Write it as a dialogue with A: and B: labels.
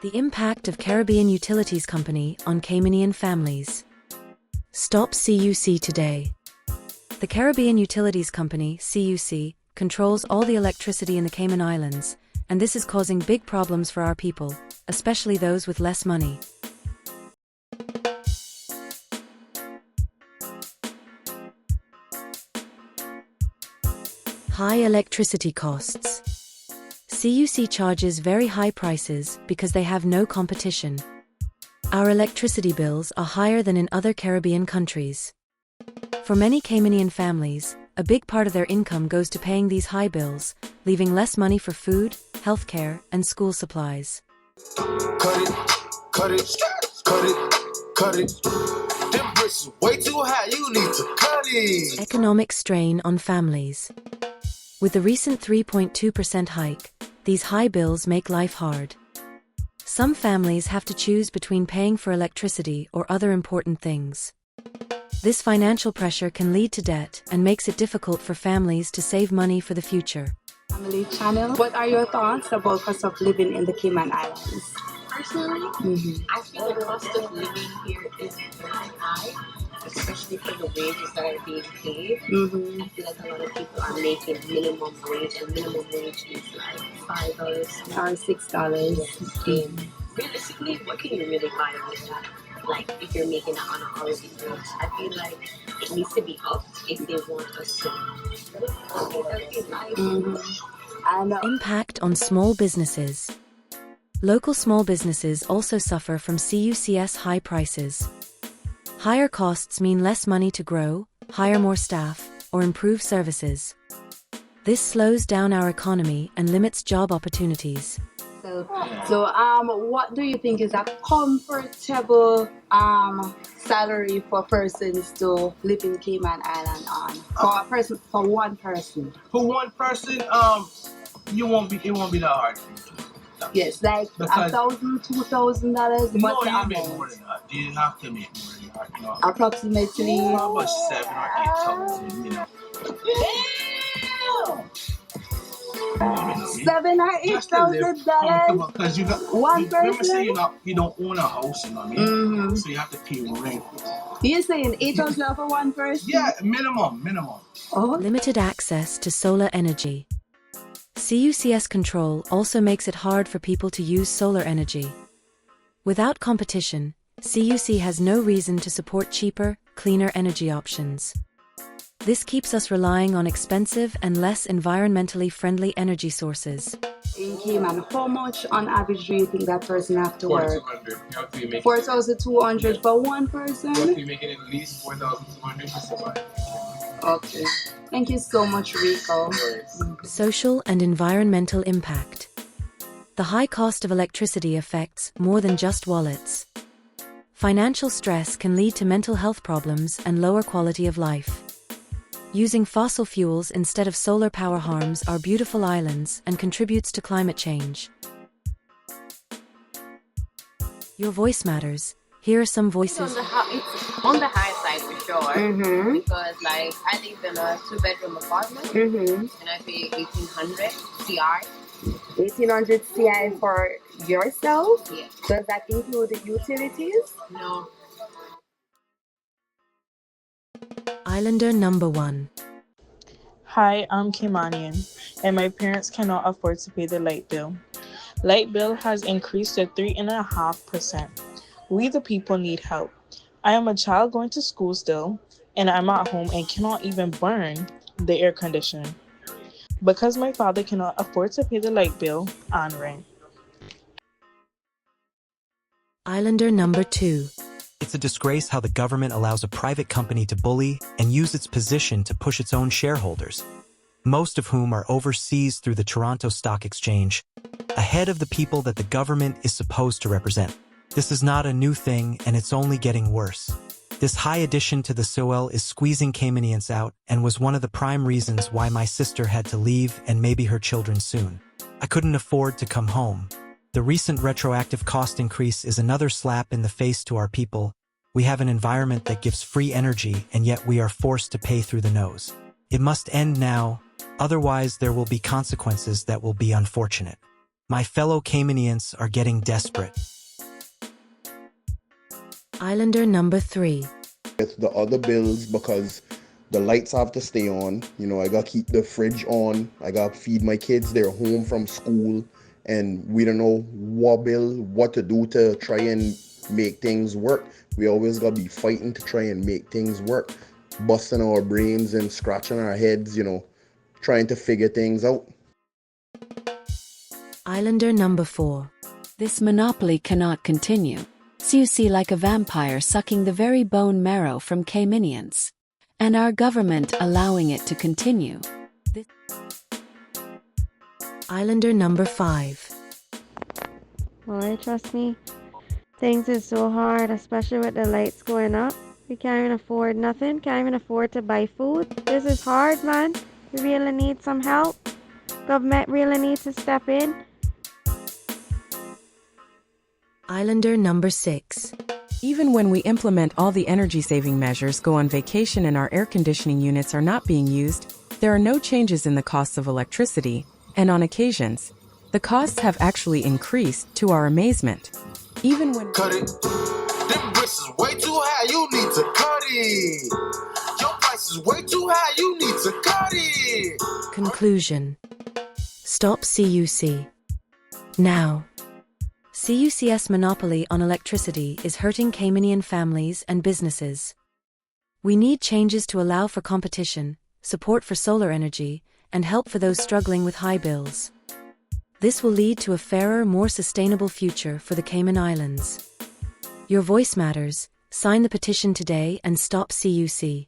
A: The impact of Caribbean Utilities Company on Caymanian families. Stop CUC today. The Caribbean Utilities Company, CUC, controls all the electricity in the Cayman Islands, and this is causing big problems for our people, especially those with less money. High electricity costs. CUC charges very high prices because they have no competition. Our electricity bills are higher than in other Caribbean countries. For many Caymanian families, a big part of their income goes to paying these high bills, leaving less money for food, healthcare, and school supplies.
B: Cut it, cut it, cut it, cut it. Them bricks is way too high, you need to cut it.
A: Economic strain on families. With the recent 3.2% hike, these high bills make life hard. Some families have to choose between paying for electricity or other important things. This financial pressure can lead to debt and makes it difficult for families to save money for the future.
C: Family channel. What are your thoughts about cost of living in the Cayman Islands?
D: Personally, I feel the cost of living here is very high, especially for the wages that are being paid. I feel like a lot of people are making minimum wage, and minimum wage is like $5
C: Or $6.
D: And realistically, what can you really buy with that? Like, if you're making it on an hourly wage, I feel like it needs to be upped if they want us to live life.
C: And
A: Impact on small businesses. Local small businesses also suffer from CUC's high prices. Higher costs mean less money to grow, hire more staff, or improve services. This slows down our economy and limits job opportunities.
C: So, what do you think is a comfortable salary for persons to live in Cayman Island on? For one person.
E: For one person, it won't be that hard.
C: Yes, like
E: Because-
C: $1,000, $2,000.
E: No,
C: What's the
E: you make
C: amount?
E: more than that. You have to make more than that. You know.
C: Approximately.
E: About 7,000 or 8,000. You know.
C: $7,000 or
E: Just to live
C: $8,000.
E: comfortable, because you got
C: One
E: remember say
C: person?
E: you don't own a house, you know what I mean? So you have to pay rent.
C: You're saying $8,000 for one person?
E: Yeah, minimum.
C: Oh,
A: Limited access to solar energy. CUC's control also makes it hard for people to use solar energy. Without competition, CUC has no reason to support cheaper, cleaner energy options. This keeps us relying on expensive and less environmentally friendly energy sources.
C: in Cayman, how much on average do you think that person have to work?
F: 4,200. You have to be making
C: 4,200 for one person?
F: you have to be making at least 4,200 to survive.
C: Okay. Thank you so much, Rico.
A: Social and environmental impact. The high cost of electricity affects more than just wallets. Financial stress can lead to mental health problems and lower quality of life. Using fossil fuels instead of solar power harms our beautiful islands and contributes to climate change. Your voice matters. Here are some voices.
D: It's on the high side for sure. Because like I live in a 2-bedroom apartment and I pay 1,800 CR.
C: 1,800 CI for yourself?
D: Yeah.
C: Does that include the utilities?
D: No.
A: Islander number 1.
G: Hi, I'm Caymanian, and my parents cannot afford to pay the light bill. Light bill has increased to 3.5%. We the people need help. I am a child going to school still, and I'm at home and cannot even burn the air conditioning because my father cannot afford to pay the light bill and rent.
A: Islander number 2.
H: It's a disgrace how the government allows a private company to bully and use its position to push its own shareholders, most of whom are overseas through the Toronto Stock Exchange, ahead of the people that the government is supposed to represent. This is not a new thing, and it's only getting worse. This high addition to the SOL is squeezing Caymanians out and was one of the prime reasons why my sister had to leave and maybe her children soon. I couldn't afford to come home. The recent retroactive cost increase is another slap in the face to our people. We have an environment that gives free energy and yet we are forced to pay through the nose. It must end now, otherwise there will be consequences that will be unfortunate. My fellow Caymanians are getting desperate.
A: Islander number 3.
I: With the other bills, because the lights have to stay on, I gotta keep the fridge on, I gotta feed my kids, they're home from school, and we don't know what to do to try and make things work. We always gotta be fighting to try and make things work, busting our brains and scratching our heads, trying to figure things out.
A: Islander number 4.
J: This monopoly cannot continue. CUC like a vampire sucking the very bone marrow from Caymanians. And our government allowing it to continue.
A: Islander number 5.
K: Boy, trust me, things is so hard, especially with the lights going up. We can't even afford nothing, can't even afford to buy food. This is hard, man. We really need some help. Government really needs to step in.
A: Islander number 6.
L: Even when we implement all the energy-saving measures, go on vacation and our air conditioning units are not being used, there are no changes in the costs of electricity, and on occasions, the costs have actually increased to our amazement. Even when—
B: Cut it. Them bricks is way too high, you need to cut it. Your price is way too high, you need to cut it.
A: Conclusion. Stop CUC. Now. CUC's monopoly on electricity is hurting Caymanian families and businesses. We need changes to allow for competition, support for solar energy, and help for those struggling with high bills. This will lead to a fairer, more sustainable future for the Cayman Islands. Your voice matters. Sign the petition today and stop CUC.